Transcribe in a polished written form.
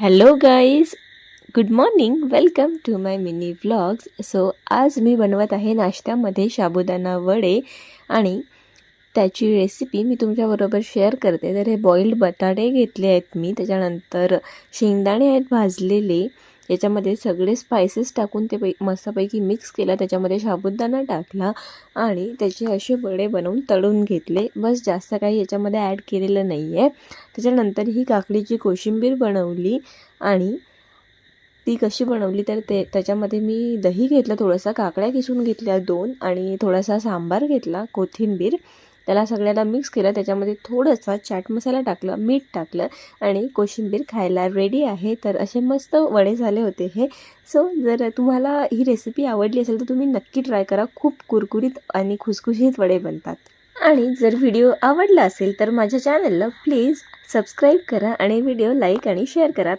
Hello guys, good morning. Welcome to my mini vlogs. So आज मी बनवत आहे नाश्त्यामध्ये साबुदाणा वडे आणि त्याची रेसिपी मी तुमच्याबरोबर शेअर करते. तर हे बॉईल्ड बटाटे घेतले आहेत मी, त्याच्यानंतर शेंगदाणे आहेत भाजलेले, याच्यामध्ये सगळे स्पायसेस टाकून ते मस्तपैकी मिक्स केला, त्याच्यामध्ये साबुदाणा टाकला आणि त्याचे असे वडे बनवून तळून घेतले. बस जास्त काही याच्यामध्ये ॲड केलेलं नाही आहे. त्याच्यानंतर ही काकडीची कोशिंबीर बनवली आणि ती कशी बनवली तर त्याच्यामध्ये मी दही घेतलं, थोडंसं काकड्या किसून घेतल्या 2 आणि थोडासा सांबार घेतला, कोथिंबीर, त्याला सगळ्याला मिक्स केलं. त्याच्यामध्ये थोडासा चाट मसाला टाकला, मीठ टाकलं आणि कोशिंबीर खायला रेडी आहे. तर असे मस्त वडे झाले होते हे. सो जर तुम्हाला ही रेसिपी आवडली असेल तर तुम्ही नक्की ट्राय करा. खूप कुरकुरीत आणि खुसखुशीत वडे बनतात. आणि जर व्हिडिओ आवडला असेल तर माझ्या चॅनलला प्लीज सबस्क्राईब करा आणि व्हिडिओ लाईक आणि शेअर करा.